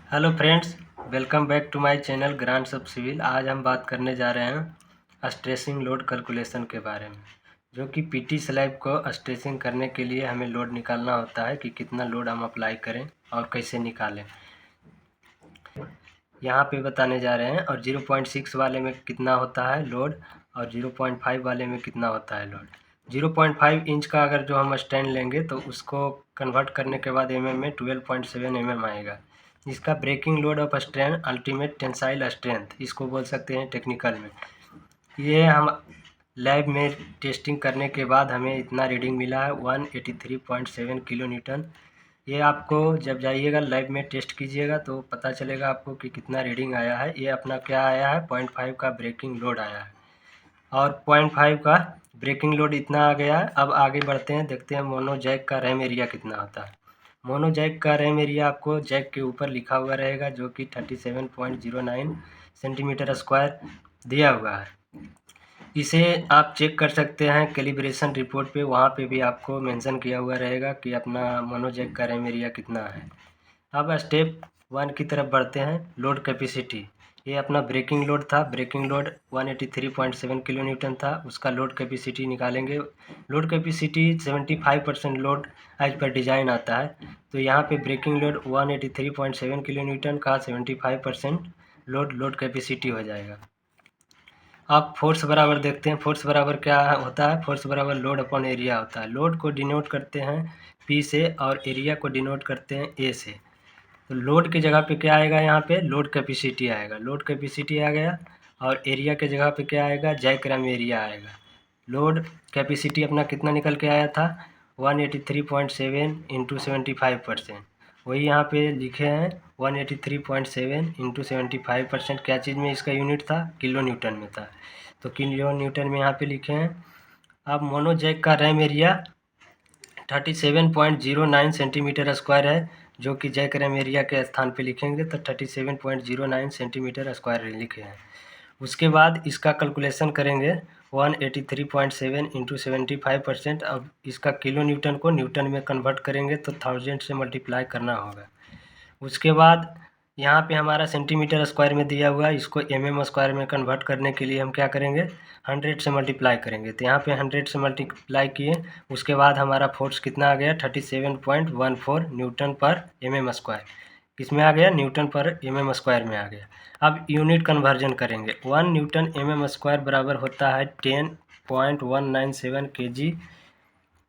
Hello friends, welcome back to my channel grants of civil. आज हम बात करने जा रहे हैं स्ट्रेसिंग लोड कैलकुलेशन के बारे में, जो कि पीटी स्लैब को स्ट्रेसिंग करने के लिए हमें लोड निकालना होता है कि कितना लोड हम अप्लाई करें और कैसे निकालें। यहाँ पे बताने जा रहे हैं। और 0.6 वाले में कितना होता है लोड और 0.5 वाले में कितना होता है लोड। 0.5 इंच का अगर जो हम स्टैंड लेंगे तो उसको कन्वर्ट करने के बाद mm में 12.7 mm आएगा। इसका breaking load of strength ultimate tensile strength इसको बोल सकते हैं टेक्निकल में। ये हम लैब में टेस्टिंग करने के बाद हमें इतना रीडिंग मिला है 183.7 किलो न्यूटन। ये आपको जब जाइएगा लैब में टेस्ट कीजिएगा तो पता चलेगा आपको कि कितना रीडिंग आया है। ये अपना क्या आया है, 0.5 का ब्रेकिंग लोड आया है और 0.5 का ब्रेकिंग लोड इतना आ गया है। अब आगे बढ़ते हैं, देखते हैं मोनो जैक का रैम एरिया कितना होता है। मोनो जैक का रैम एरिया आपको जैक के ऊपर लिखा हुआ रहेगा, जो कि 37.09 सेंटीमीटर स्क्वायर दिया हुआ है। इसे आप चेक कर सकते हैं कैलिब्रेशन रिपोर्ट पे, वहाँ पे भी आपको मेंशन किया हुआ रहेगा कि अपना मोनो जैक का रैम एरिया कितना है। अब स्टेप 1 की तरफ बढ़ते हैं। लोड कैपेसिटी, ये अपना ब्रेकिंग लोड था। ब्रेकिंग लोड 183.7 किलो न्यूटन था, उसका लोड कैपेसिटी निकालेंगे। Load capacity 75% load as per design आता है, तो यहाँ पे ब्रेकिंग लोड 183.7 किलो न्यूटन का 75% लोड कैपेसिटी हो जाएगा। अब फोर्स बराबर देखते हैं। फोर्स बराबर क्या होता है, फोर्स बराबर लोड अपॉन एरिया होता है। लोड को डिनोट करते हैं P से और एरिया को डिनोट करते हैं A से। तो लोड की जगह पे क्या आएगा, यहाँ पे लोड कैपेसिटी आएगा। लोड कैपेसिटी आ गया और एरिया के जगह पे क्या आएगा, जैक रैम एरिया आएगा। लोड कैपेसिटी अपना कितना निकल के आया था, 183.7 इंटू 75%। वही यहाँ पे लिखे हैं 183.7 इंटू 75%। क्या चीज़ में इसका यूनिट था, किलो न्यूटन में था, तो किलो न्यूटन में यहाँ पे लिखे हैं। अब मोनो जैक का रैम एरिया 37.09 सेंटीमीटर स्क्वायर है, जो कि जैक रैम एरिया के स्थान पे लिखेंगे तो 37.09 सेंटीमीटर स्क्वायर लिखे हैं। उसके बाद इसका कैलकुलेशन करेंगे 183.7 इंटू 75%। अब इसका किलो न्यूटन को न्यूटन में कन्वर्ट करेंगे तो 1000 से मल्टीप्लाई करना होगा। उसके बाद यहाँ पे हमारा सेंटीमीटर स्क्वायर में दिया हुआ है, इसको स्क्वायर में कन्वर्ट करने के लिए हम क्या करेंगे, 100 से मल्टीप्लाई करेंगे। तो यहाँ पे 100 से मल्टीप्लाई किए, उसके बाद हमारा फोर्स कितना आ गया, 37.14 न्यूटन पर स्क्वायर। किसमें आ गया, न्यूटन पर स्क्वायर में आ गया। अब यूनिट कन्वर्जन करेंगे। 1 न्यूटन स्क्वायर बराबर होता है 10.197 kg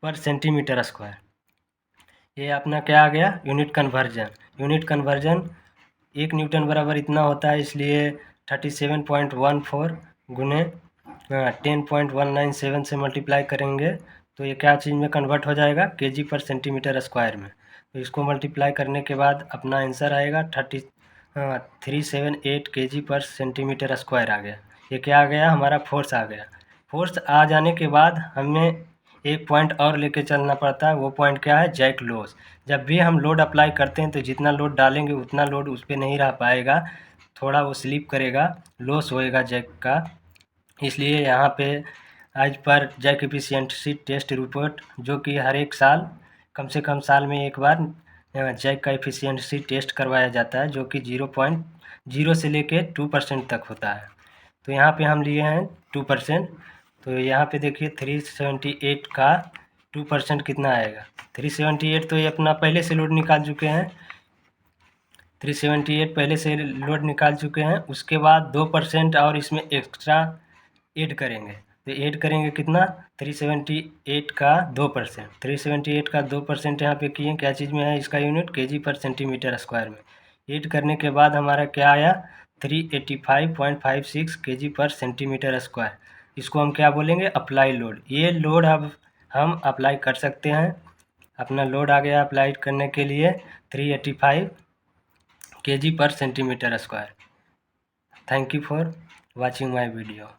पर सेंटीमीटर स्क्वायर। ये अपना क्या आ गया, unit conversion. Unit conversion 1 Newton बराबर इतना होता है, इसलिए 37.14 गुने 10.197 से मल्टीप्लाई करेंगे तो ये क्या चीज़ में कन्वर्ट हो जाएगा, केजी पर सेंटीमीटर स्क्वायर में। तो इसको मल्टीप्लाई करने के बाद अपना आंसर आएगा 378 केजी पर सेंटीमीटर स्क्वायर आ गया। ये क्या आ गया, हमारा फोर्स आ गया। फोर्स आ जाने के बाद हमें एक पॉइंट और लेके चलना पड़ता है। वो पॉइंट क्या है, जैक लॉस। जब भी हम लोड अप्लाई करते हैं तो जितना लोड डालेंगे उतना लोड उस पर नहीं रह पाएगा, थोड़ा वो स्लिप करेगा, लॉस होएगा जैक का। इसलिए यहाँ पे आज पर जैक एफिशिएंसी टेस्ट रिपोर्ट, जो कि हर एक साल कम से कम साल में एक बार जैक का एफिशिएंसी टेस्ट करवाया जाता है, जो कि 0.0 से लेके 2% तक होता है। तो यहाँ पे हम लिए हैं 2%। तो यहाँ पे देखिए 378 का 2% कितना आएगा, 378 तो ये अपना पहले से लोड निकाल चुके हैं। 378 पहले से लोड निकाल चुके हैं। उसके बाद 2% और इसमें एक्स्ट्रा ऐड करेंगे, तो ऐड करेंगे कितना, 378 का 2%। 378 का 2% यहाँ पे किए, क्या चीज़ में है इसका यूनिट, केजी पर सेंटीमीटर स्क्वायर में। ऐड करने के बाद हमारा क्या आया, 385.56 केजी पर सेंटीमीटर स्क्वायर। इसको हम क्या बोलेंगे, अप्लाई लोड। ये लोड अब हम अप्लाई कर सकते हैं। अपना लोड आ गया अप्लाई करने के लिए 385 केजी पर centimetre square. Thank you for watching my video.